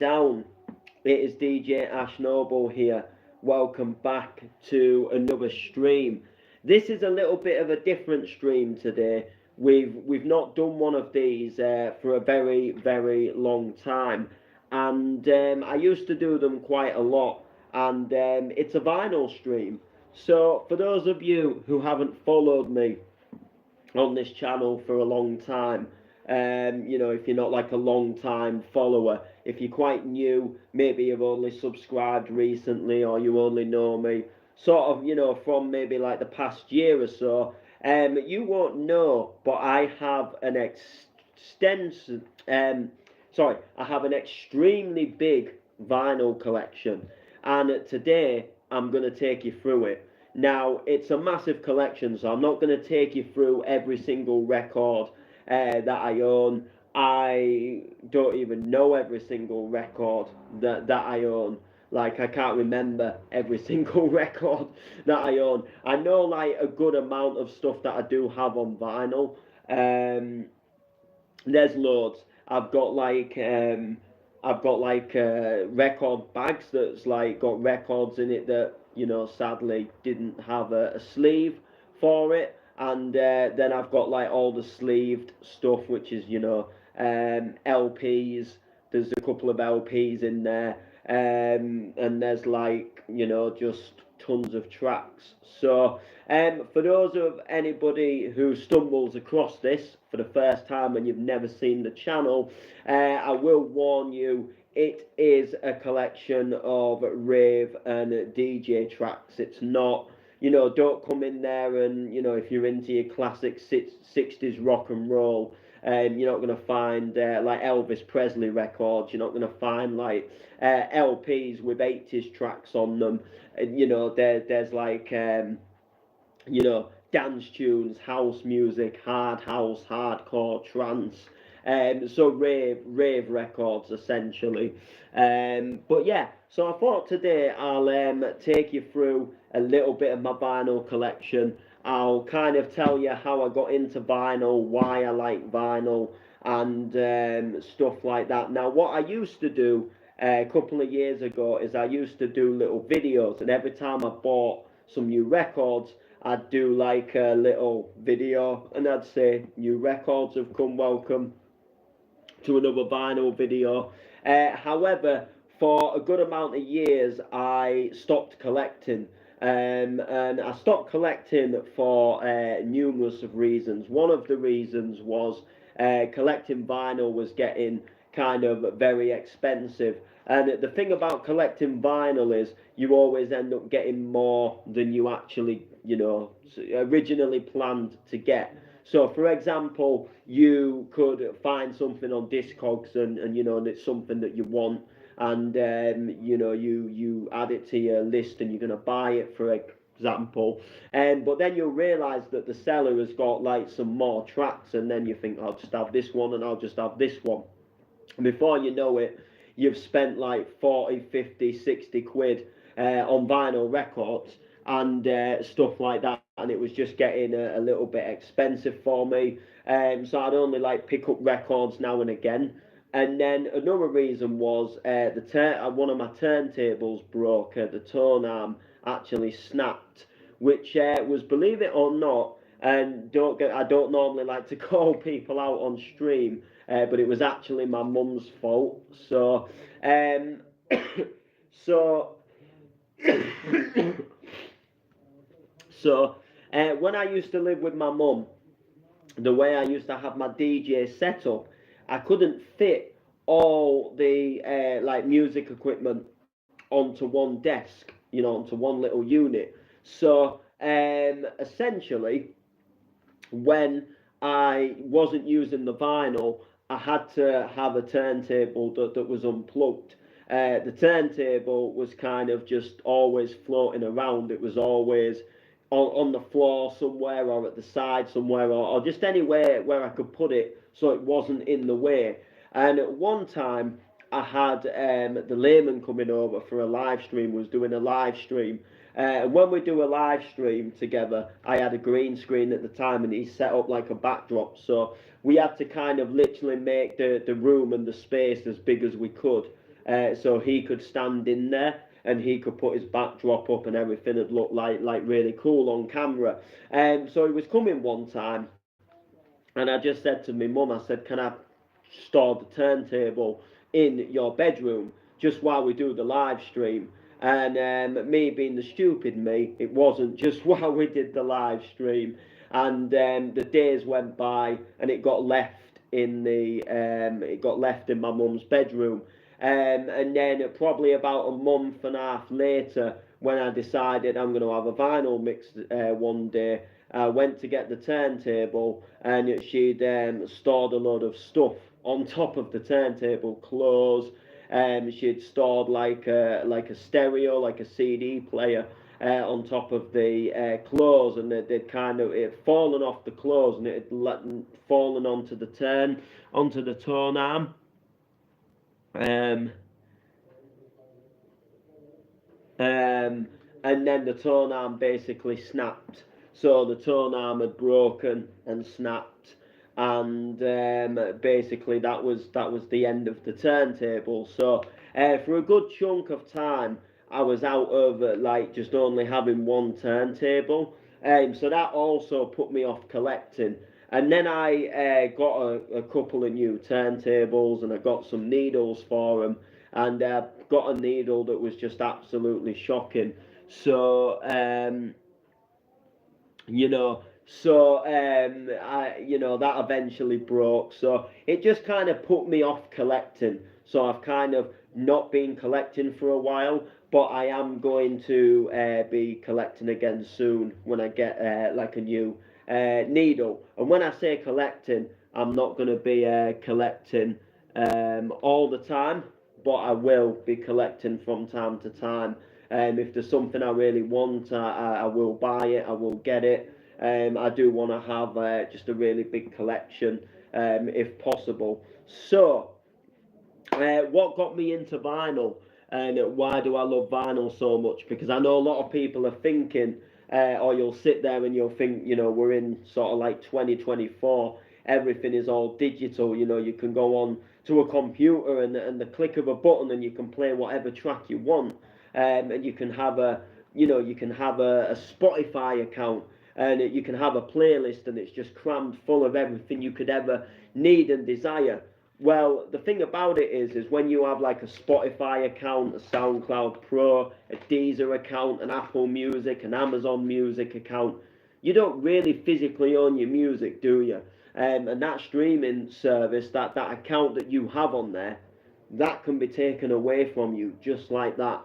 down? It is DJ Ash Noble here. Welcome back to another stream. This is a little bit of a different stream today. We've not done one of these for a very long time, and I used to do them quite a lot. And it's a vinyl stream. So for those of you who haven't followed me on this channel for a long time. If you're not like a long time follower, if you're quite new, maybe you've only subscribed recently or you only know me sort of, from maybe like the past year or so, you won't know, but I have an extensive, I have an extremely big vinyl collection, and today I'm going to take you through it. Now, it's a massive collection, so I'm not going to take you through every single record that I own. I don't even know every single record that I own. Like, I can't remember every single record that I own. I know, like, a good amount of stuff that I do have on vinyl. Um, there's loads. I've got like record bags that's like got records in it that sadly didn't have a sleeve for it, and then I've got like all the sleeved stuff, which is LPs. There's a couple of LPs in there, and there's like just tons of tracks. So for those of anybody who stumbles across this for the first time and you've never seen the channel, I will warn you, it is a collection of rave and DJ tracks. It's not, don't come in there and, if you're into your classic 60s rock and roll, you're not going to find like Elvis Presley records. You're not going to find like LPs with 80s tracks on them. There's like dance tunes, house music, hard house, hardcore, trance. So rave records essentially. But yeah, so I thought today I'll take you through a little bit of my vinyl collection. I'll kind of tell you how I got into vinyl, why I like vinyl, and stuff like that. Now, what I used to do a couple of years ago is I used to do little videos, and every time I bought some new records, I'd do like a little video, and I'd say new records have come, welcome to another vinyl video. However, for a good amount of years, I stopped collecting. And I stopped collecting for numerous of reasons. One of the reasons was collecting vinyl was getting kind of very expensive. And the thing about collecting vinyl is you always end up getting more than you actually, originally planned to get. So, for example, you could find something on Discogs and it's something that you want, and you add it to your list and you're going to buy it, for example, but then you'll realize that the seller has got like some more tracks, and then you think, I'll just have this one and I'll just have this one. And before you know it, you've spent like 40, 50, 60 quid on vinyl records and stuff like that, and it was just getting a little bit expensive for me. So I'd only like pick up records now and again. And then another reason was one of my turntables broke. The tone arm actually snapped, which was, believe it or not, and I don't normally like to call people out on stream, but it was actually my mum's fault. So, so, when I used to live with my mum, the way I used to have my DJ set up, I couldn't fit all the like music equipment onto one desk, onto one little unit. So essentially, when I wasn't using the vinyl, I had to have a turntable that was unplugged. The turntable was kind of just always floating around. It was always on the floor somewhere, or at the side somewhere, or just anywhere where I could put it so it wasn't in the way. And at one time, I had the layman coming over for a live stream, was doing a live stream. And when we do a live stream together, I had a green screen at the time, and he set up like a backdrop. So we had to kind of literally make the room and the space as big as we could. so he could stand in there and he could put his backdrop up and everything would look like really cool on camera. So he was coming one time, and I just said to my mum, I said, "Can I store the turntable in your bedroom just while we do the live stream?" And me being the stupid me, it wasn't just while we did the live stream. And the days went by, and it got left in my mum's bedroom. And then probably about a month and a half later, when I decided I'm going to have a vinyl mix one day, I went to get the turntable, and she'd stored a load of stuff on top of the turntable, clothes. She'd stored like a stereo, like a CD player, on top of the clothes, and they'd kind of it had fallen off the clothes, and it had fallen onto the tone arm. Um, um, and then the tone arm basically snapped. So the tone arm had broken and snapped, and basically that was the end of the turntable. So for a good chunk of time, I was out of like just only having one turntable. So that also put me off collecting. And then I got a couple of new turntables, and I got some needles for them, and got a needle that was just absolutely shocking. So you know, that eventually broke. So it just kind of put me off collecting. So I've kind of not been collecting for a while, but I am going to be collecting again soon when I get like a new needle. And when I say collecting, I'm not going to be collecting all the time, but I will be collecting from time to time. If there's something I really want, I will buy it, I will get it. I do want to have just a really big collection if possible. So, what got me into vinyl, and why do I love vinyl so much? Because I know a lot of people are thinking, or you'll sit there and you'll think, we're in sort of like 2024, everything is all digital. You can go on to a computer, and the click of a button, and you can play whatever track you want. And you can have a Spotify account, and you can have a playlist, and it's just crammed full of everything you could ever need and desire. Well, the thing about it is when you have like a Spotify account, a SoundCloud Pro, a Deezer account, an Apple Music, an Amazon Music account, you don't really physically own your music, do you? And that streaming service, that account that you have on there, that can be taken away from you just like that.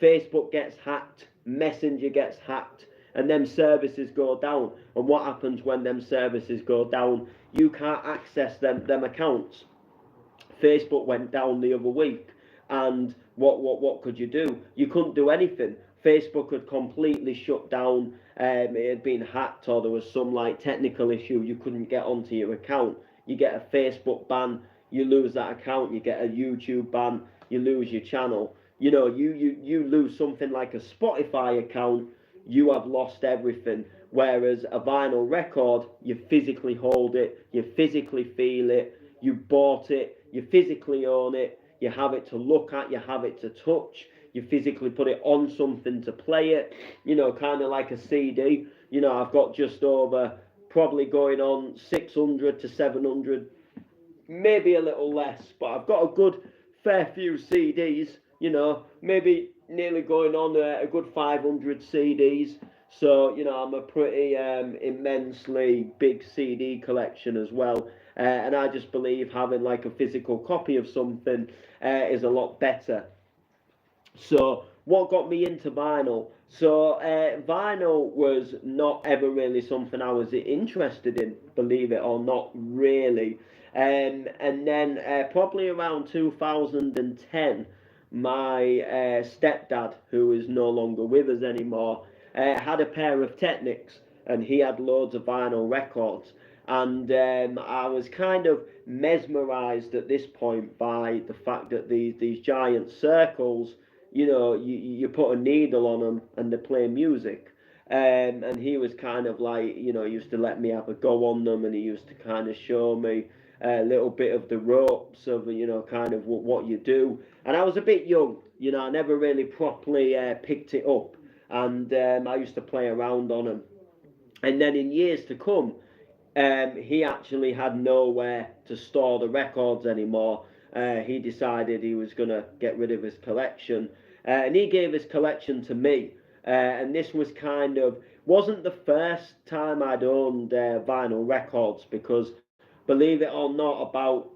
Facebook gets hacked, Messenger gets hacked, and them services go down. And what happens when them services go down? You can't access them accounts. Facebook went down the other week, and what could you do? You couldn't do anything. Facebook had completely shut down. It had been hacked, or there was some like technical issue. You couldn't get onto your account. You get a Facebook ban, you lose that account. You get a YouTube ban, you lose your channel. You lose something like a Spotify account, you have lost everything. Whereas a vinyl record, you physically hold it, you physically feel it, you bought it, you physically own it, you have it to look at, you have it to touch, you physically put it on something to play it, kind of like a CD. I've got just over, probably going on 600 to 700, maybe a little less, but I've got a good fair few CDs, maybe nearly going on a good 500 CDs. So, I'm a pretty immensely big CD collection as well. And I just believe having like a physical copy of something is a lot better. So, what got me into vinyl? So, vinyl was not ever really something I was interested in, believe it or not, really. And then probably around 2010, my stepdad, who is no longer with us anymore, had a pair of Technics, and he had loads of vinyl records. And I was kind of mesmerized at this point by the fact that these giant circles, you put a needle on them and they play music. And he was kind of like, he used to let me have a go on them, and he used to kind of show me. a little bit of the ropes of, kind of what you do. And I was a bit young, I never really properly picked it up. And I used to play around on them. And then in years to come, he actually had nowhere to store the records anymore. He decided he was going to get rid of his collection. And he gave his collection to me. And this was kind of, wasn't the first time I'd owned vinyl records, because believe it or not, about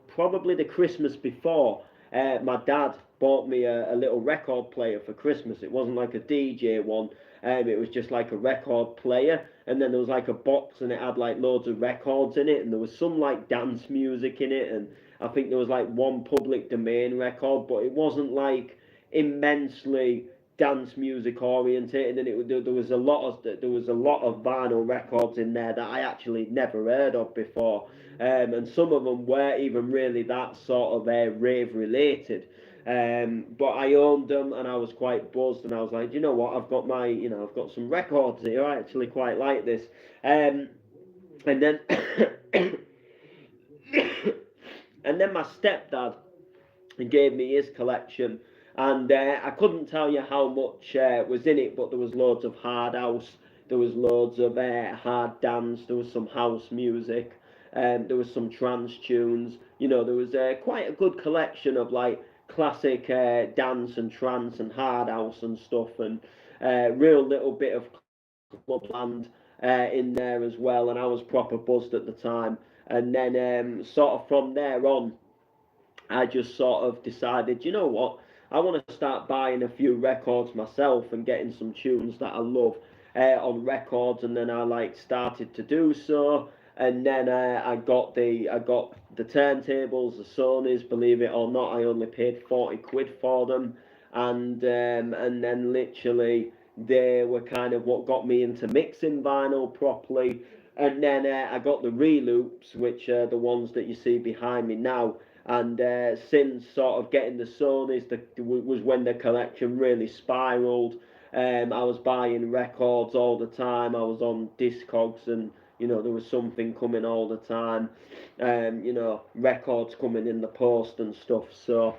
probably the Christmas before, my dad bought me a little record player for Christmas. It wasn't like a DJ one, it was just like a record player, and then there was like a box, and it had like loads of records in it, and there was some like dance music in it, and I think there was like one public domain record, but it wasn't like immensely dance music orientated, and there was a lot of vinyl records in there that I actually never heard of before, and some of them weren't even really that sort of rave related. But I owned them, and I was quite buzzed, and I was like, you know what, I've got some records here. I actually quite like this. And then and then my stepdad gave me his collection, and I couldn't tell you how much was in it, but there was loads of hard house, there was loads of hard dance, there was some house music, there was some trance tunes. There was quite a good collection of like classic dance and trance and hard house and stuff, and real little bit of clubland in there as well. And I was proper buzzed at the time. And then sort of from there on, I just sort of decided, you know what, I want to start buying a few records myself and getting some tunes that I love on records. And then I like started to do so. And then I got the turntables, the Sonys. Believe it or not, I only paid 40 quid for them, and then literally they were kind of what got me into mixing vinyl properly. And then I got the reloops, which are the ones that you see behind me now. And since sort of getting the Sonys, was when the collection really spiraled. I was buying records all the time. I was on Discogs, and there was something coming all the time. Records coming in the post and stuff. So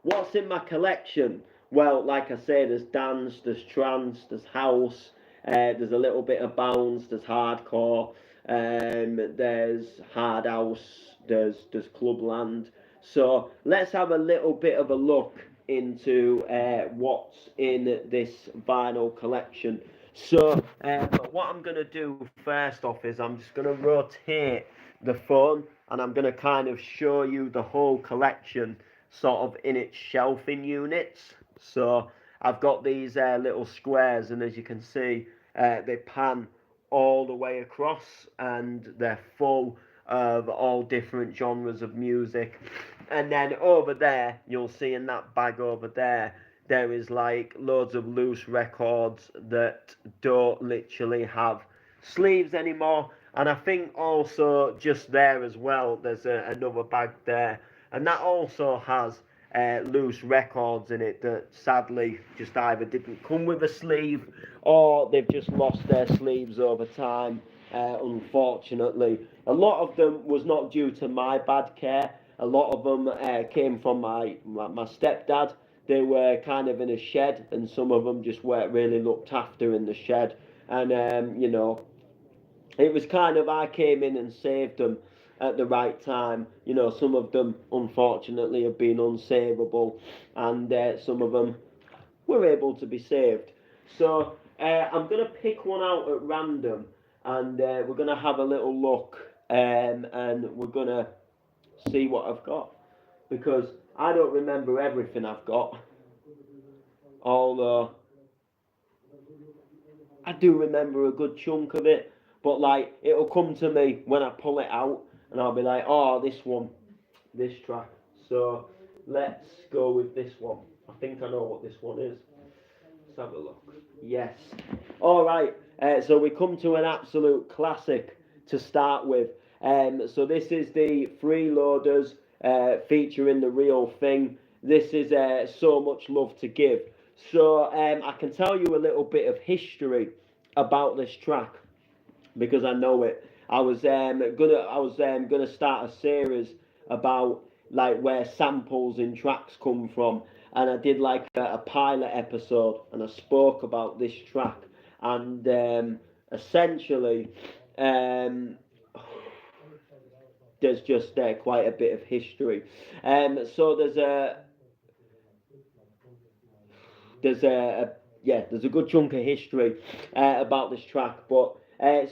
what's in my collection? Well, like I say, there's dance, there's trance, there's house, there's a little bit of bounce, there's hardcore, there's hard house, there's clubland. So let's have a little bit of a look into what's in this vinyl collection. So what I'm going to do first off is I'm just going to rotate the phone, and I'm going to kind of show you the whole collection sort of in its shelving units. So I've got these little squares, and as you can see, they pan all the way across, and they're full of all different genres of music. And then over there, you'll see in that bag over there, there is like loads of loose records that don't literally have sleeves anymore. And I think also just there as well, there's another bag there, and that also has loose records in it that sadly just either didn't come with a sleeve, or they've just lost their sleeves over time, unfortunately. A lot of them was not due to my bad care. A lot of them came from my stepdad. They were kind of in a shed, and some of them just weren't really looked after in the shed. And it was kind of, I came in and saved them at the right time. Some of them unfortunately have been unsavable, and some of them were able to be saved. So I'm going to pick one out at random, and we're going to have a little look, and we're going to see what I've got, because I don't remember everything I've got, although I do remember a good chunk of it. But like, it'll come to me when I pull it out, and I'll be like, oh, this one, this track. So let's go with this one. I think I know what this one is. Let's have a look. Yes. All right. So we come to an absolute classic to start with. So this is the Freeloaders featuring The Real Thing. This is So Much Love to Give. So I can tell you a little bit of history about this track, because I know it. I was gonna start a series about like where samples in tracks come from, and I did like a pilot episode, and I spoke about this track, and essentially, um, there's just quite a bit of history. So there's a yeah, there's a good chunk of history about this track, but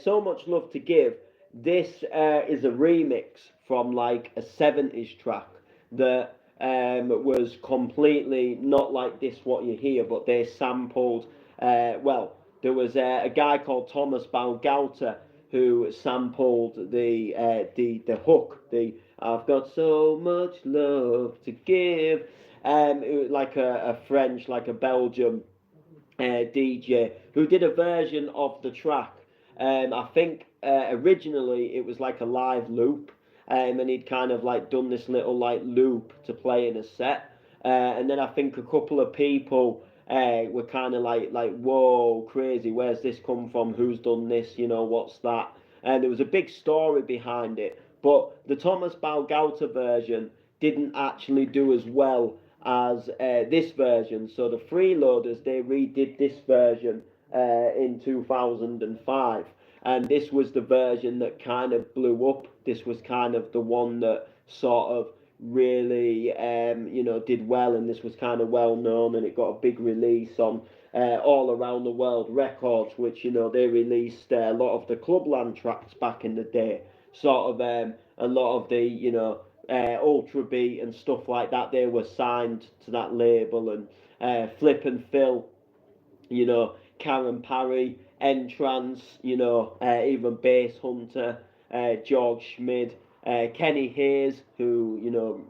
so much love to give. This is a remix from like a 70s track that was completely not like this what you hear, but they sampled. Well, there was a guy called Thomas Balgauta who sampled the hook, the "I've got so much love to give." It was like a French, like a Belgium DJ who did a version of the track. I think originally it was like a live loop, and he'd kind of like done this little like loop to play in a set. And then I think a couple of people were kind of like, whoa, crazy, where's this come from? Who's done this? You know, what's that? And there was a big story behind it. But the Thomas Balgauta version didn't actually do as well as this version. So the Freeloaders, they redid this version in 2005. And this was the version that kind of blew up. This was kind of the one that sort of really, did well. And this was kind of well known, and it got a big release on All Around the World Records, which, they released a lot of the Clubland tracks back in the day. Sort of a lot of the, Ultra Beat and stuff like that, they were signed to that label, and Flip and Phil, Karen Parry, Entrance, even Bass Hunter, George Schmid, Kenny Hayes, who,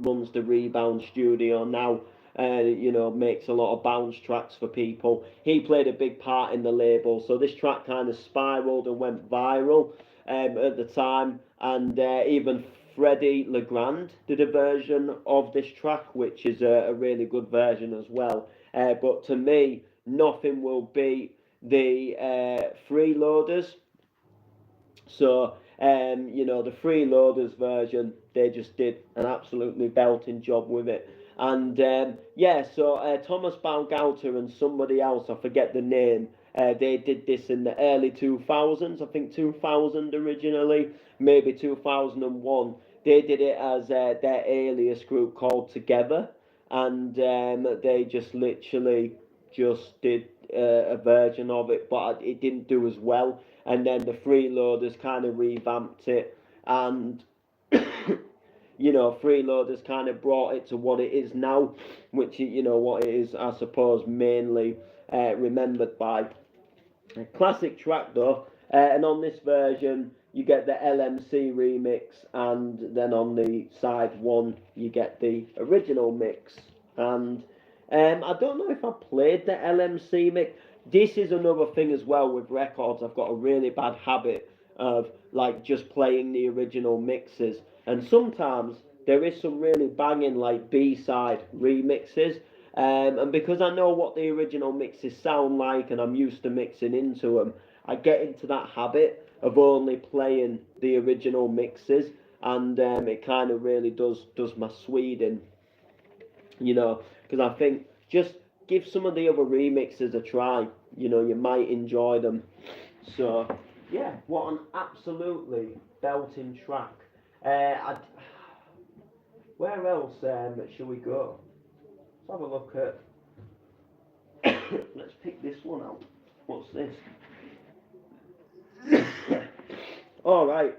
runs the Rebound Studio now, makes a lot of bounce tracks for people. He played a big part in the label, so this track kind of spiraled and went viral at the time, and even Freddie Legrand did a version of this track, which is a really good version as well. But to me, nothing will beat the Freeloaders. So, the Freeloaders version, they just did an absolutely belting job with it. And so Thomas Balgauta and somebody else, I forget the name, they did this in the early 2000s, I think 2000 originally, maybe 2001. They did it as their alias group called Together, and they just literally just did a version of it, but it didn't do as well. And then the Freeloaders kind of revamped it, and Freeloaders kind of brought it to what it is now, which what it is, I suppose, mainly remembered by. A classic track though, and on this version you get the LMC remix, and then on the side one you get the original mix. And I don't know if I played the LMC mix. This is another thing as well with records. I've got a really bad habit of like just playing the original mixes, and sometimes there is some really banging like B-side remixes. And because I know what the original mixes sound like, and I'm used to mixing into them, I get into that habit of only playing the original mixes, and it kind of really does my Sweden, because I think just give some of the other remixes a try. You might enjoy them. So yeah, what an absolutely belting track. Where else shall we go? Let's have a look at. Let's pick this one out. What's this? All right.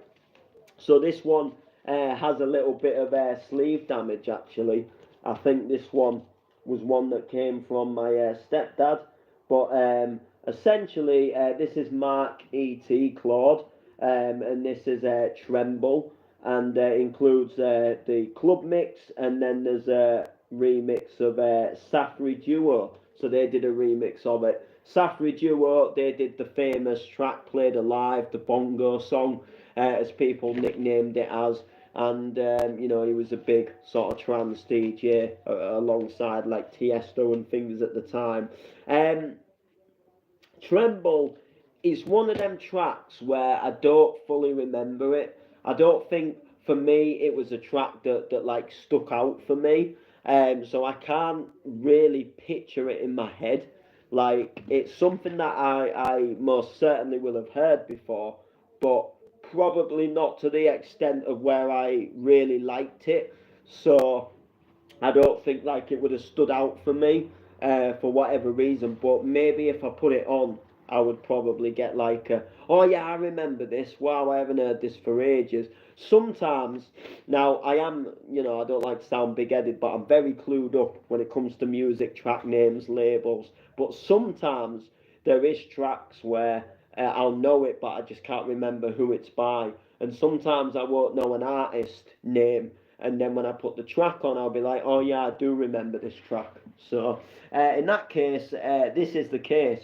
So this one has a little bit of sleeve damage actually. I think this one was one that came from my stepdad. But essentially, this is Mark E.T. Claude, and this is Tremble, and includes the club mix, and then there's a remix of Safri Duo. So they did a remix of it. Safri Duo, they did the famous track Played Alive, the bongo song, as people nicknamed it as. And he was a big sort of trance DJ alongside like Tiesto and things at the time. Tremble it's one of them tracks where I don't fully remember it. I don't think for me it was a track that like stuck out for me. So I can't really picture it in my head. Like it's something that I most certainly will have heard before, but probably not to the extent of where I really liked it. So I don't think like it would have stood out for me for whatever reason. But maybe if I put it on, I would probably get like, oh yeah, I remember this. Wow, I haven't heard this for ages. Sometimes, now I am, I don't like to sound big-headed, but I'm very clued up when it comes to music, track names, labels. But sometimes there is tracks where I'll know it, but I just can't remember who it's by. And sometimes I won't know an artist name, and then when I put the track on, I'll be like, oh yeah, I do remember this track. So in that case, this is the case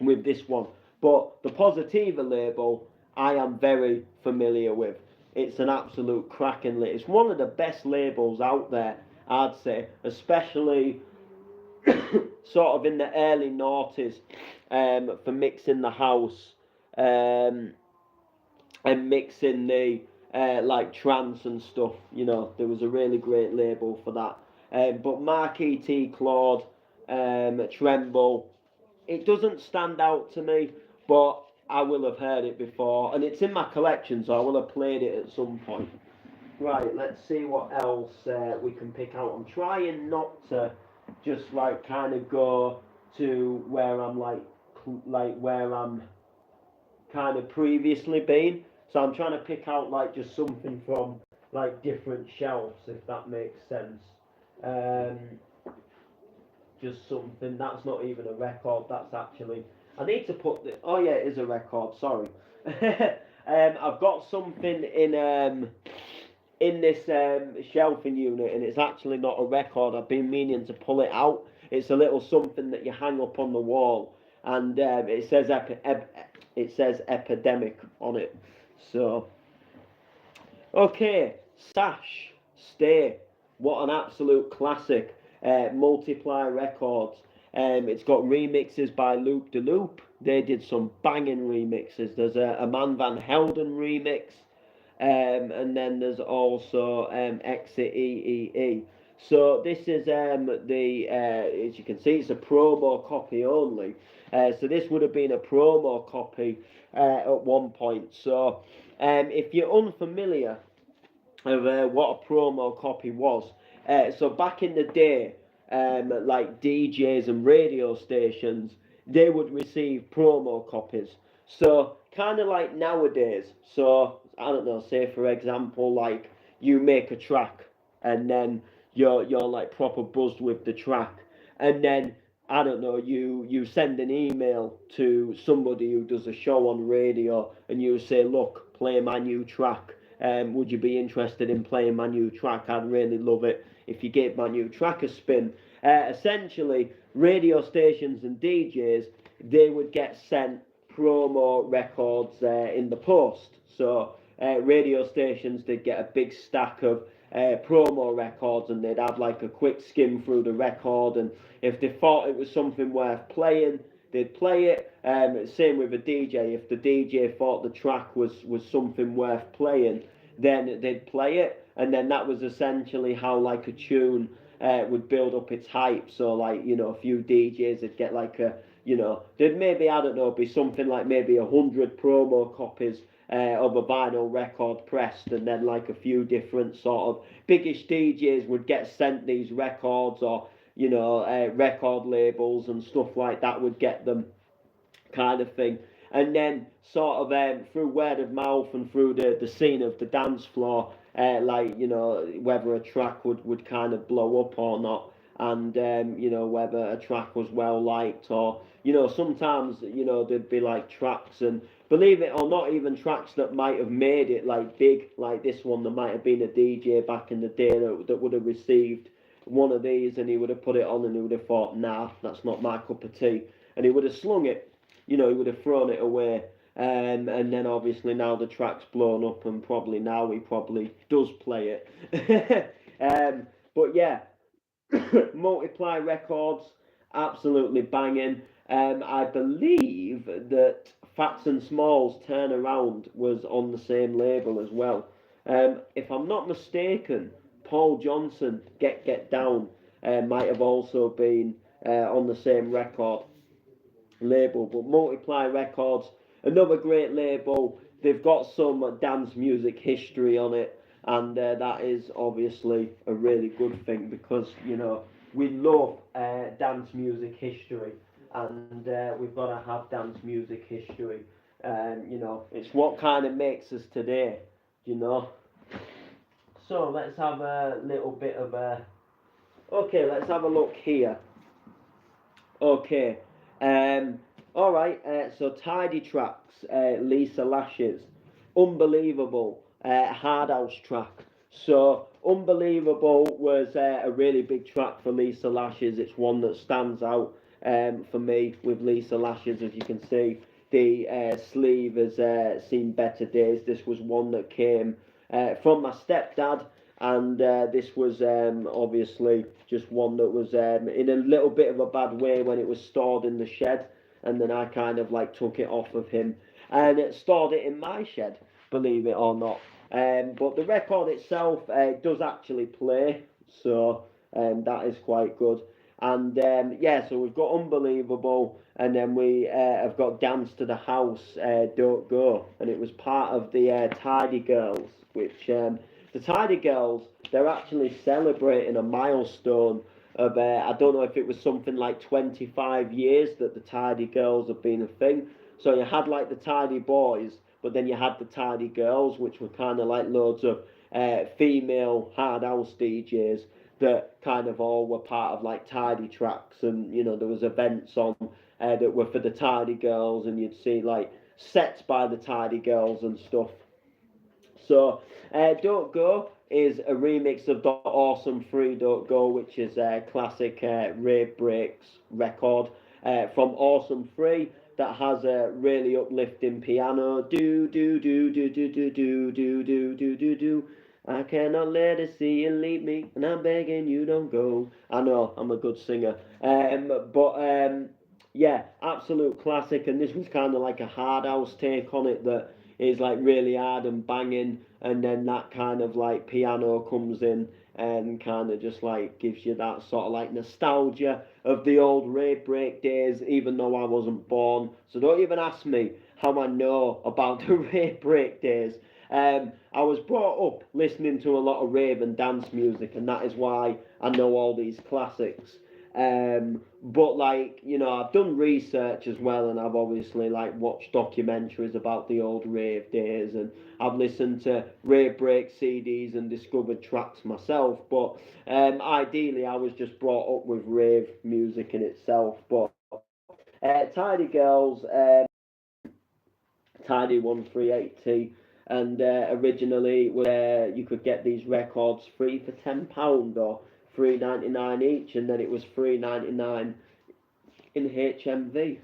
with this one. But the Positiva label, I am very familiar with. It's an absolute cracking label. It's one of the best labels out there, I'd say, especially sort of in the early noughties for mixing the house um, and mixing the like trance and stuff. There was a really great label for that. But Mark E.T. Claude, Tremble, it doesn't stand out to me, but I will have heard it before, and it's in my collection, so I will have played it at some point. Right, let's see what else we can pick out. I'm trying not to just like kind of go to where I'm like where I'm kind of previously been. So I'm trying to pick out like just something from like different shelves, if that makes sense. Um, just something that's not even a record. That's actually I need to put the. Oh yeah, it is a record. Sorry. I've got something in this shelving unit, and it's actually not a record. I've been meaning to pull it out. It's a little something that you hang up on the wall, and it says epidemic on it. So okay, Sash Stay. What an absolute classic. Multiply Records. It's got remixes by Loop de Loop. They did some banging remixes. There's a Man Van Helden remix. And then there's also Exit EEE. So this is as you can see, it's a promo copy only. So this would have been a promo copy at one point. So if you're unfamiliar of what a promo copy was, so back in the day, like DJs and radio stations, they would receive promo copies. So kind of like nowadays. So I don't know. Say for example, like you make a track, and then you're like proper buzzed with the track, and then I don't know. You send an email to somebody who does a show on radio, and you say, look, play my new track. Would you be interested in playing my new track? I'd really love it if you gave my new track a spin. Essentially, radio stations and DJs, they would get sent promo records in the post. So radio stations, they'd get a big stack of promo records, and they'd have like a quick skim through the record, and if they thought it was something worth playing, they'd play it. Same with a DJ. If the DJ thought the track was something worth playing, then they'd play it, and then that was essentially how like a tune would build up its hype. So like a few DJs would get like there'd maybe I don't know be something like maybe 100 promo copies of a vinyl record pressed, and then like a few different sort of biggish DJs would get sent these records, or record labels and stuff like that would get them, kind of thing. And then sort of through word of mouth and through the scene of the dance floor, whether a track would kind of blow up or not, and whether a track was well liked, or sometimes there'd be like tracks, and believe it or not, even tracks that might have made it like big, like this one. There might have been a DJ back in the day that would have received one of these, and he would have put it on, and he would have thought, nah, that's not my cup of tea, and he would have slung it. He would have thrown it away. And then obviously now the track's blown up, and probably now he probably does play it. But yeah, Multiply Records, absolutely banging. I believe that Fats and Smalls Turnaround was on the same label as well. If I'm not mistaken, Paul Johnson Get Down might have also been on the same record label. But Multiply Records, another great label. They've got some dance music history on it, and that is obviously a really good thing because we love dance music history, and we've got to have dance music history. It's what kind of makes us today. You know. So let's have a little bit of a. Okay, let's have a look here. Okay. Um, all right. So Tidy Tracks, Lisa Lashes, Unbelievable, Hard House track. So Unbelievable was a really big track for Lisa Lashes. It's one that stands out for me with Lisa Lashes, as you can see. The sleeve has seen better days. This was one that came from my stepdad, and this was obviously just one that was in a little bit of a bad way when it was stored in the shed, and then I kind of like took it off of him and stored it in my shed, believe it or not. But the record itself does actually play, so that is quite good. And yeah, so we've got Unbelievable, and then we have got Dance to the House, Don't Go, and it was part of the Tidy Girls, which the Tidy Girls, they're actually celebrating a milestone of, I don't know if it was something like 25 years that the Tidy Girls have been a thing. So you had like the Tidy Boys, but then you had the Tidy Girls, which were kind of like loads of female hard house DJs that kind of all were part of like Tidy Tracks, and there was events on that were for the Tidy Girls, and you'd see like sets by the Tidy Girls and stuff. So, Don't Go is a remix of the Awesome Free Don't Go, which is a classic Rave Breaks record from Awesome Free that has a really uplifting piano. Do, do, do, do, do, do, do, do, do, do, do, do. I cannot let it see you leave me, and I'm begging you don't go. I know, I'm a good singer. But yeah, absolute classic, and this was kind of like a hard house take on it that is like really hard and banging, and then that kind of like piano comes in and kind of just like gives you that sort of like nostalgia of the old rave break days, even though I wasn't born. So don't even ask me how I know about the rave break days. I was brought up listening to a lot of rave and dance music, and that is why I know all these classics. But like, I've done research as well, and I've obviously like watched documentaries about the old rave days, and I've listened to rave break CDs and discovered tracks myself. But ideally, I was just brought up with rave music in itself. But Tidy Girls, Tidy 1380, and originally you could get these records free for £10 or £3.99 each, and then it was £3.99 in HMV.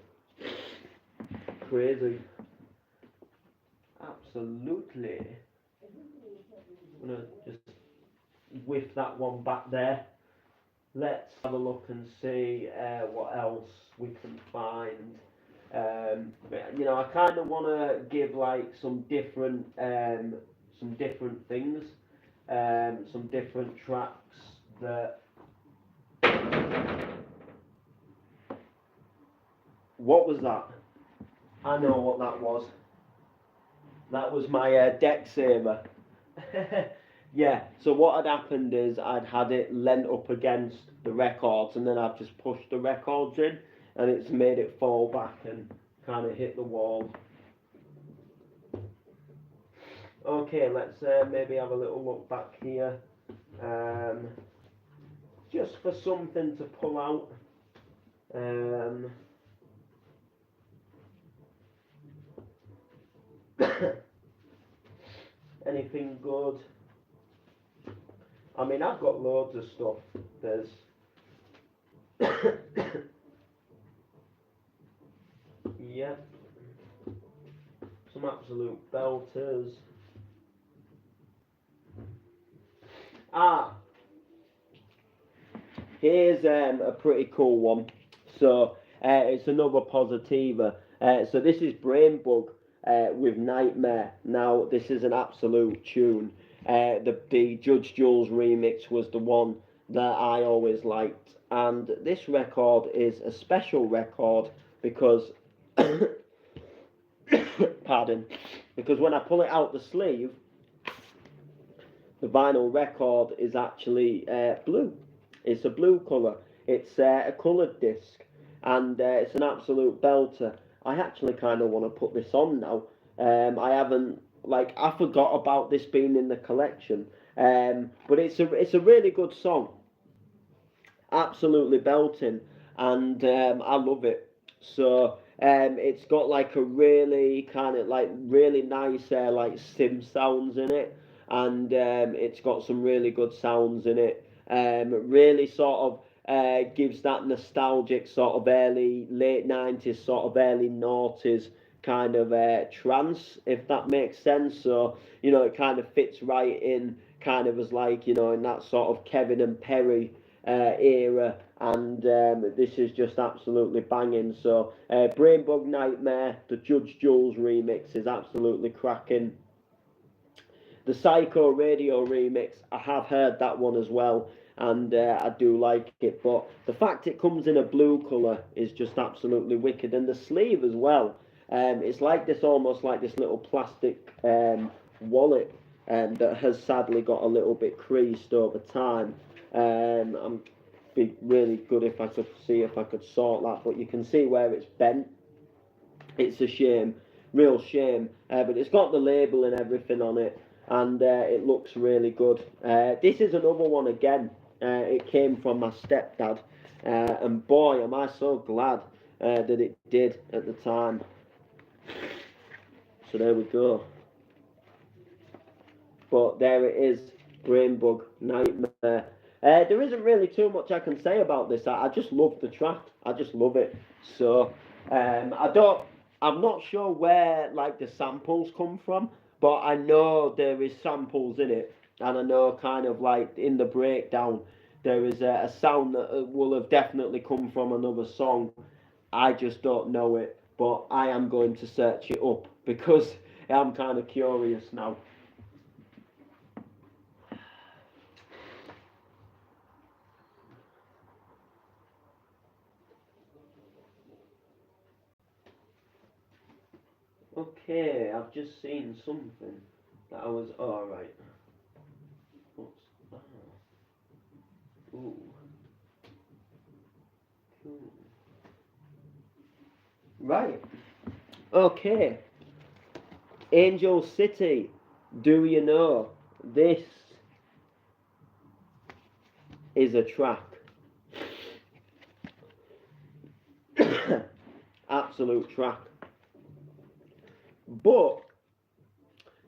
Crazy. Absolutely. I'm gonna just whiff that one back there. Let's have a look and see what else we can find. I kind of want to give like some different things, some different tracks that. What was that? I know what that was. That was my deck saver. Yeah, so what had happened is I'd had it leant up against the records, and then I've just pushed the records in, and it's made it fall back and kind of hit the wall. Okay, let's maybe have a little look back here. Just for something to pull out. Anything good? I mean, I've got loads of stuff. There's yeah, some absolute belters. Ah, here's a pretty cool one. So it's another Positiva. So this is Brainbug with Nightmare. Now this is an absolute tune. The Judge Jules remix was the one that I always liked, and this record is a special record because pardon, because when I pull it out the sleeve, the vinyl record is actually blue. It's a blue colour. It's a coloured disc, and it's an absolute belter. I actually kind of want to put this on now. I haven't, like, I forgot about this being in the collection, but it's a really good song. Absolutely belting, and I love it. So it's got like a really kind of like really nice like sim sounds in it, and it's got some really good sounds in it. Really sort of gives that nostalgic sort of early late 90s sort of early noughties kind of trance, if that makes sense. So it kind of fits right in, kind of as like in that sort of Kevin and Perry era, and this is just absolutely banging. So Brainbug Nightmare, the Judge Jules remix, is absolutely cracking. The Psycho Radio remix, I have heard that one as well, and I do like it. But the fact it comes in a blue colour is just absolutely wicked, and the sleeve as well. It's like this, almost like this little plastic wallet that has sadly got a little bit creased over time. I'm be really good if I could see if I could sort that, but you can see where it's bent. It's a shame, real shame. But it's got the label and everything on it, and it looks really good. This is another one again. It came from my stepdad, and boy, am I so glad that it did at the time. So there we go. But there it is, Brainbug Nightmare. There isn't really too much I can say about this. I just love the track. I just love it. So I don't. I'm not sure where like the samples come from, but I know there is samples in it, and I know kind of like in the breakdown there is a sound that will have definitely come from another song. I just don't know it, but I am going to search it up because I'm kind of curious now. Okay, I've just seen something that I was alright. What's that? Ooh. Cool. Right. Okay. Angel City. Do you know? This is a track. Absolute track. But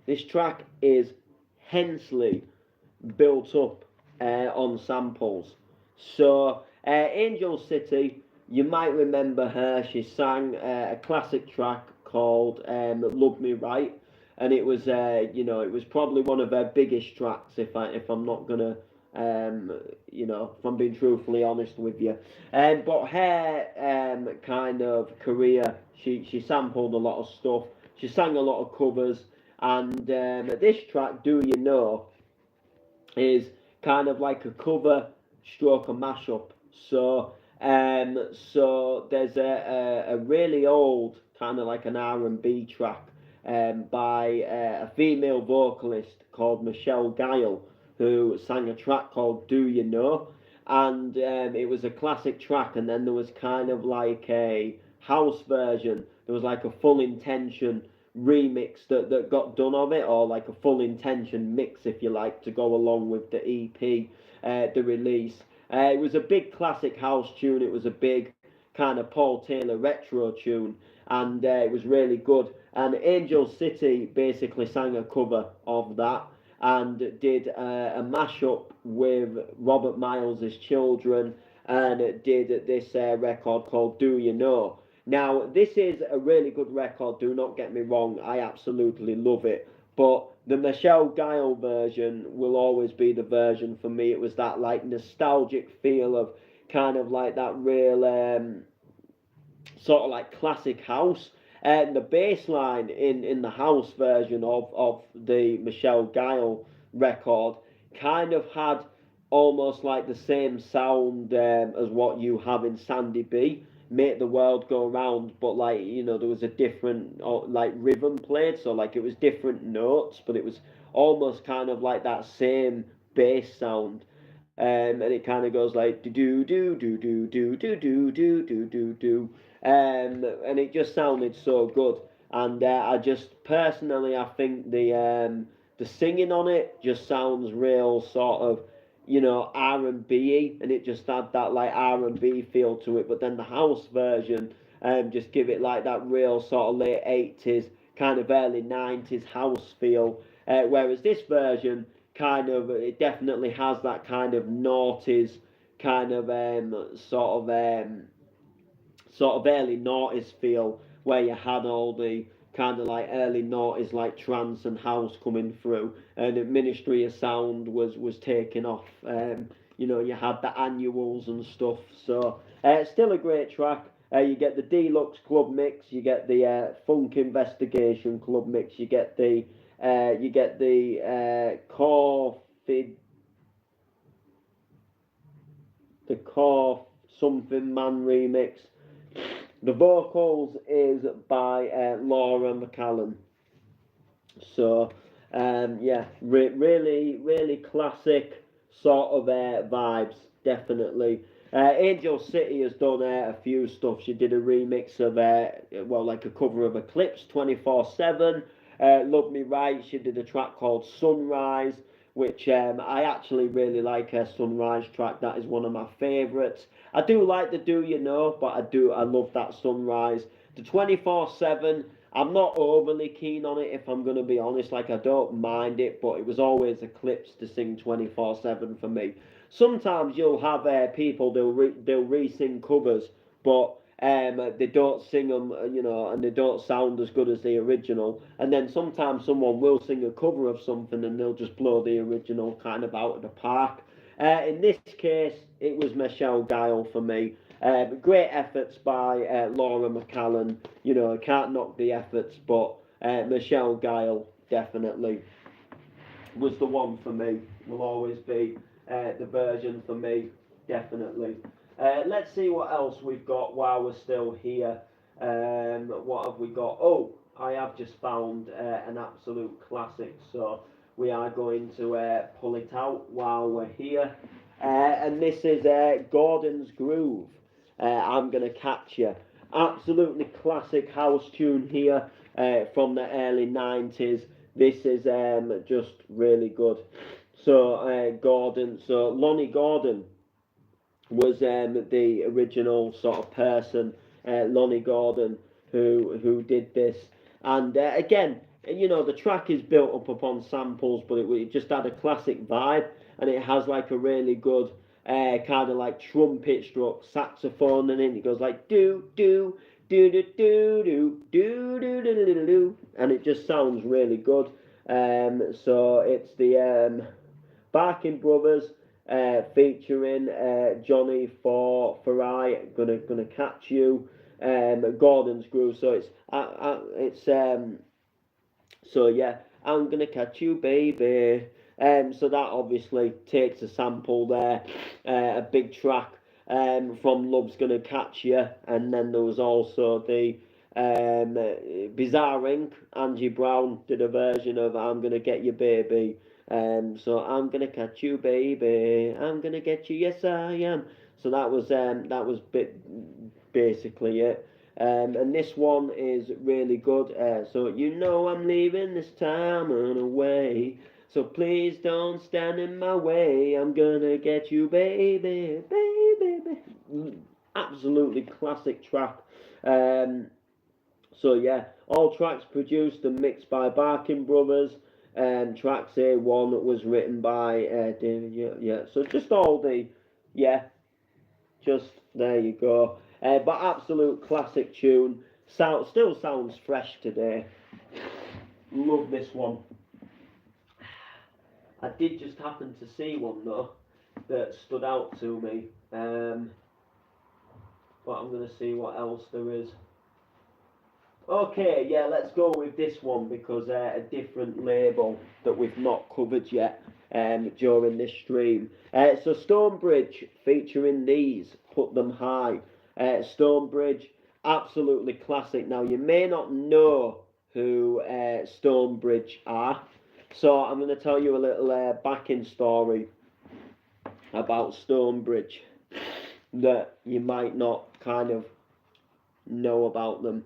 this track is hensely built up on samples. So, Angel City, you might remember her. She sang a classic track called "Love Me Right," and it was, it was probably one of her biggest tracks. If I'm not gonna, if I'm being truthfully honest with you. But her kind of career, she sampled a lot of stuff. She sang a lot of covers, and this track, "Do You Know," is kind of like a cover stroke a mashup. So there's a really old kind of like an R&B track by a female vocalist called Michelle Guile, who sang a track called "Do You Know," and it was a classic track. And then there was kind of like a house version. There was like a Full Intention remix that got done of it, or like a Full Intention mix, if you like, to go along with the EP, the release. It was a big classic house tune. It was a big kind of Paul Taylor retro tune, and it was really good. And Angel City basically sang a cover of that and did a mashup with Robert Miles' Children, and did this record called "Do You Know." Now, this is a really good record, do not get me wrong, I absolutely love it. But the Michelle Guile version will always be the version for me. It was that like nostalgic feel of kind of like that real sort of like classic house. And the bass line in the house version of the Michelle Guile record kind of had almost like the same sound as what you have in Sandy B, Make the World Go Round, but like, you know, there was a different like rhythm played, so like it was different notes, but it was almost kind of like that same bass sound. And it kind of goes like do do do do do do do do do do do do, and it just sounded so good. And I just personally, I think the singing on it just sounds real sort of, you know, R&B, and it just had that like R&B feel to it. But then the house version, just give it like that real sort of late 80s, kind of early 90s house feel. Whereas this version kind of, it definitely has that kind of noughties kind of sort of early noughties feel, where you had all the kind of like early noughties like trance and house coming through, and the Ministry of Sound was taking off. You know, you had the annuals and stuff. So still a great track. You get the deluxe club mix, you get the funk investigation club mix, you get the core fid, the core something man remix. The vocals is by Laura McCallum. So yeah, really classic sort of vibes, definitely. Angel City has done a few stuff. She did a remix of well, like a cover of Eclipse 24/7. Love Me Right. She did a track called Sunrise, which I actually really like her Sunrise track. That is one of my favourites. I do like the Do You Know, but I love that Sunrise. The 24/7. I'm not overly keen on it, if I'm going to be honest. Like, I don't mind it, but it was always Eclipse to sing 24/7 for me. Sometimes you'll have people, they'll re-sing covers, but they don't sing them, you know, and they don't sound as good as the original. And then sometimes someone will sing a cover of something and they'll just blow the original kind of out of the park. In this case, it was Michelle Guile for me. Great efforts by Laura McCallan. You know, I can't knock the efforts, but Michelle Guile definitely was the one for me. Will always be the version for me, definitely. Let's see what else we've got while we're still here. What have we got? Oh, I have just found an absolute classic, so we are going to pull it out while we're here. And this is Gordon's Groove. I'm gonna catch you. Absolutely classic house tune here from the early 90s. This is just really good. So Lonnie Gordon was the original sort of person, Lonnie Gordon, who did this. And again, you know, the track is built up upon samples, but it just had a classic vibe, and it has like a really good kind of like trumpet struck saxophone, and then it goes like do do do do do do do do do do do do, and it just sounds really good. So it's the Barking Brothers featuring Johnny for I gonna catch you, Gordon's Groove. So it's so yeah, I'm gonna catch you, baby. So that obviously takes a sample there, a big track from Love's Gonna Catch You, and then there was also the Bizarre Inc. Angie Brown did a version of I'm Gonna Get You, Baby. So I'm gonna catch you, baby. I'm gonna get you, yes I am. So that was basically it. And this one is really good. So you know I'm leaving this time and away. So please don't stand in my way. I'm gonna get you, baby, baby. Absolutely classic track. So yeah, all tracks produced and mixed by Barking Brothers. Tracks A1 was written by David. Yeah. So just all the, yeah, just there you go. But absolute classic tune. Still sounds fresh today. Love this one. I did just happen to see one though that stood out to me. But I'm going to see what else there is. Okay, yeah, let's go with this one because a different label that we've not covered yet during this stream. So Stonebridge featuring these, Put Them High. Stonebridge, absolutely classic. Now, you may not know who Stonebridge are, so I'm going to tell you a little backing story about Stonebridge that you might not kind of know about them.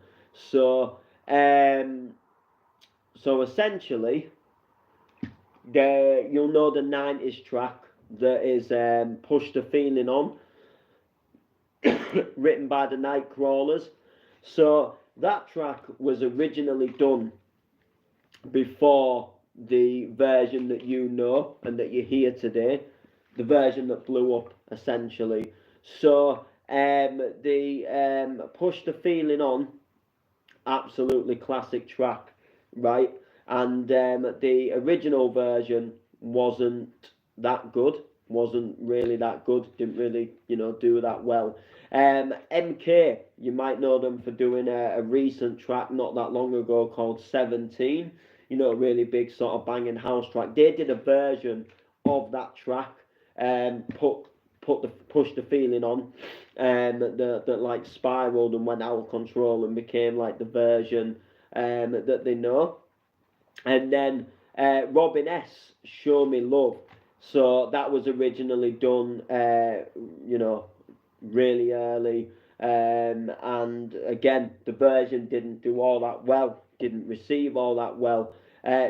So, so essentially, you'll know the 90s track that is Push the Feeling On, written by the Nightcrawlers. So that track was originally done before the version that you know and that you hear today, the version that blew up essentially. So the Push the Feeling On, absolutely classic track, right? And the original version wasn't that good, wasn't really that good, didn't really, do that well. MK, you might know them for doing a recent track not that long ago called 17, a really big sort of banging house track. They did a version of that track, Push the Feeling On, that like spiraled and went out of control and became like the version that they know. And then Robin S, Show Me Love. So that was originally done, really early. And again, the version didn't do all that well, didn't receive all that well.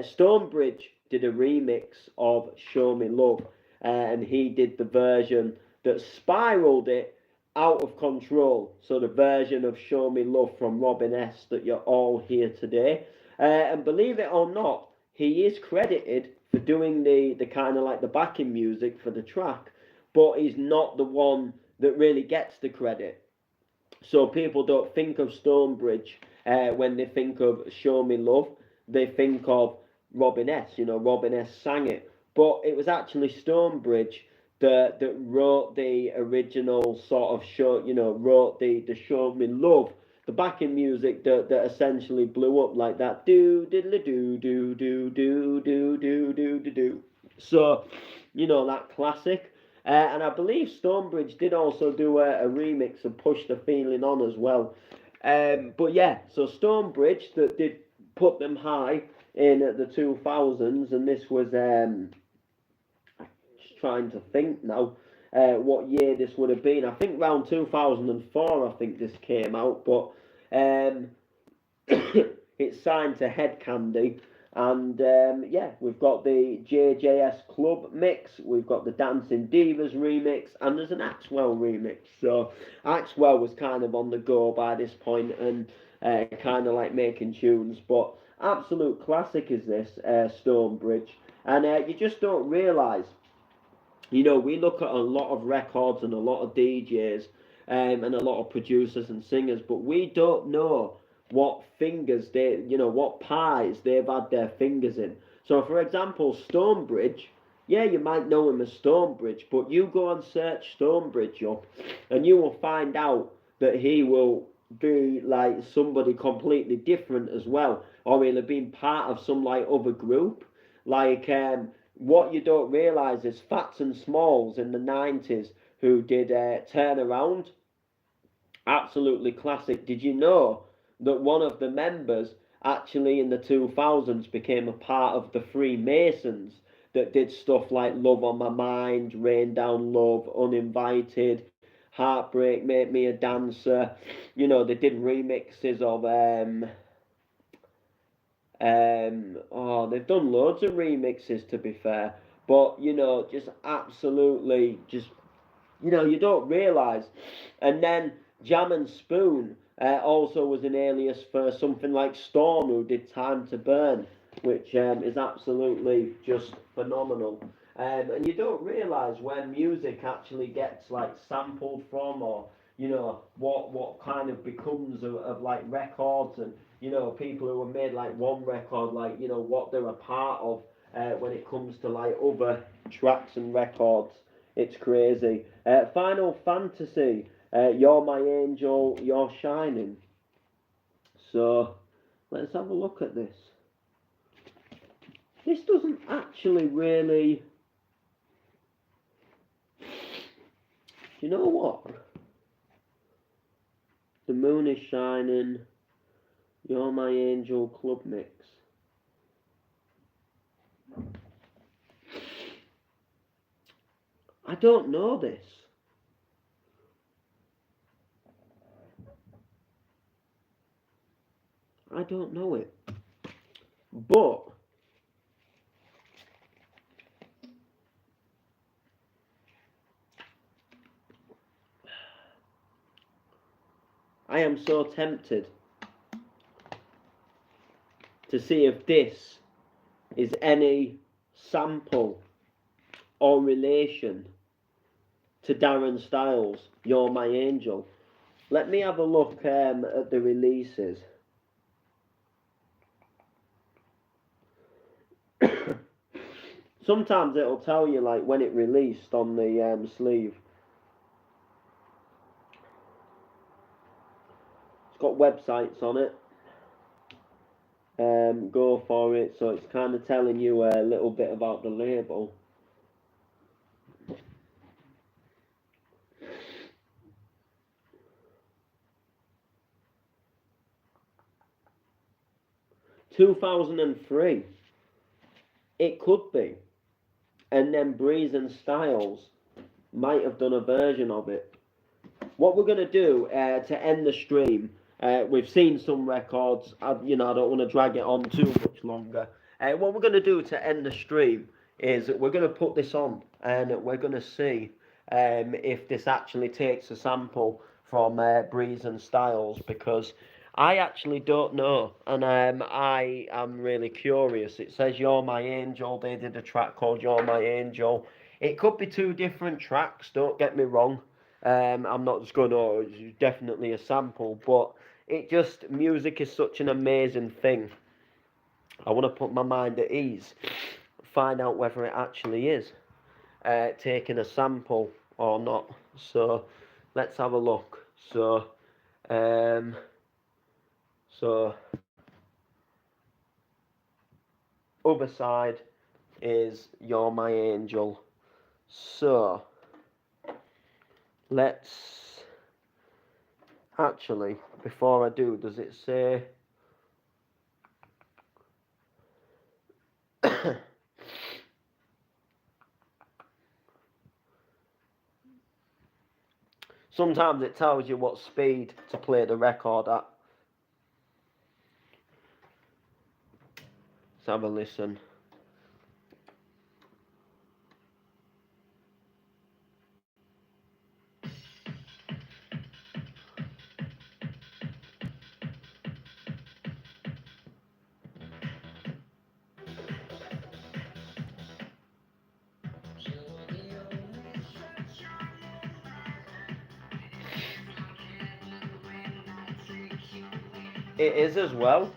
Stonebridge did a remix of Show Me Love, and he did the version that spiraled it out of control. So the version of Show Me Love from Robin S that you're all here today. And believe it or not, he is credited for doing the kind of like the backing music for the track, but he's not the one that really gets the credit. So people don't think of Stonebridge when they think of Show Me Love. They think of Robin S. Robin S sang it, but it was actually Stonebridge that wrote the original sort of show. Wrote the Show Me Love, the backing music that essentially blew up like that. Do diddly do do do do do do do do do. So, that classic. And I believe Stonebridge did also do a remix of Push the Feeling On as well. But yeah, so Stonebridge that did Put Them High in the 2000s, and this was just trying to think now what year this would have been. I think around 2004 I think this came out, but it's signed to Head Candy. And yeah, we've got the JJS Club mix, we've got the Dancing Divas remix, and there's an Axwell remix. So Axwell was kind of on the go by this point and kind of like making tunes, but absolute classic is this Stonebridge. And you just don't realise, we look at a lot of records and a lot of DJs and a lot of producers and singers, but we don't know what fingers what pies they've had their fingers in. So, for example, Stonebridge, yeah, you might know him as Stonebridge, but you go and search Stonebridge up, and you will find out that he will be like somebody completely different as well, or he'll have been part of some like other group. Like what you don't realise is Fats and Smalls in the 90s who did Turn Around. Absolutely classic. Did you know that one of the members actually in the 2000s became a part of the Freemasons that did stuff like Love on My Mind, Rain Down Love, Uninvited, Heartbreak, Make Me a Dancer. They did remixes of they've done loads of remixes to be fair, but just absolutely you don't realise. And then Jam and Spoon also was an alias for something like Storm, who did Time to Burn, which is absolutely just phenomenal. And you don't realise where music actually gets like sampled from, or what kind of becomes of like records, and people who have made like one record, like what they're a part of when it comes to like other tracks and records. It's crazy. Final Fantasy. You're my angel, you're shining. So let's have a look at this. This doesn't actually really. You know what? The moon is shining. You're my angel club mix. I don't know this. I don't know it. But I am so tempted to see if this is any sample or relation to Darren Styles, You're My Angel. Let me have a look at the releases. Sometimes it'll tell you like when it released on the sleeve. It's got websites on it. Go for it. So it's kind of telling you a little bit about the label. (2003). It could be. And then Breeze and Styles might have done a version of it. What we're going to do to end the stream, we've seen some records. I don't want to drag it on too much longer. What we're going to do to end the stream is we're going to put this on and we're going to see if this actually takes a sample from Breeze and Styles, because I actually don't know, and I am really curious. It says You're My Angel. They did a track called You're My Angel. It could be two different tracks, don't get me wrong. I'm not just going, oh, it's definitely a sample, but music is such an amazing thing. I want to put my mind at ease, find out whether it actually is taking a sample or not. So let's have a look. So other side is You're My Angel. So let's actually, before I do, does it say sometimes it tells you what speed to play the record at. Let's have a listen. It is as well.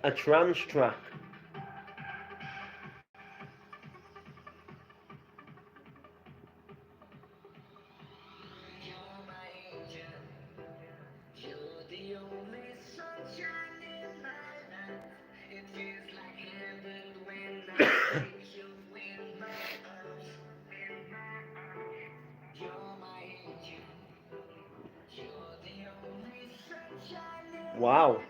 A trance track. Wow.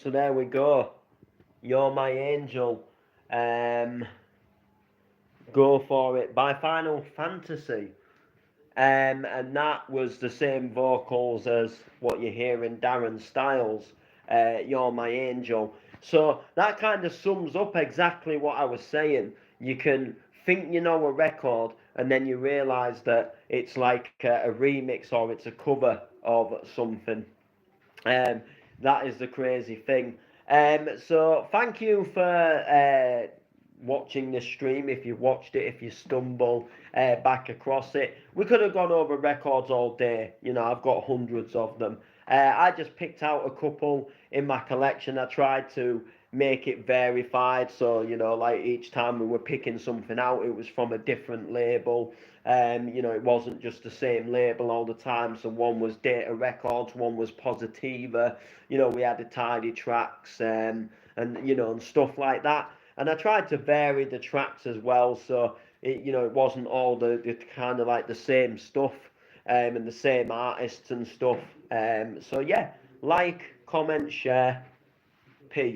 So there we go. You're My Angel. Go For It by Final Fantasy. And that was the same vocals as what you hear in Darren Styles, You're My Angel. So that kind of sums up exactly what I was saying. You can think you know a record, and then you realise that it's like a remix or it's a cover of something. Um, that is the crazy thing. So thank you for watching this stream. If you watched it, if you stumble back across it, we could have gone over records all day. You know, I've got hundreds of them. I just picked out a couple in my collection. I tried to make it verified, so you know, like each time we were picking something out, it was from a different label. You know, it wasn't just the same label all the time. So one was Data Records, one was Positiva. You know, we had the Tidy tracks, and you know, and stuff like that. And I tried to vary the tracks as well, so it, you know, it wasn't all the kind of like the same stuff, and the same artists and stuff. So yeah, like, comment, share, peace.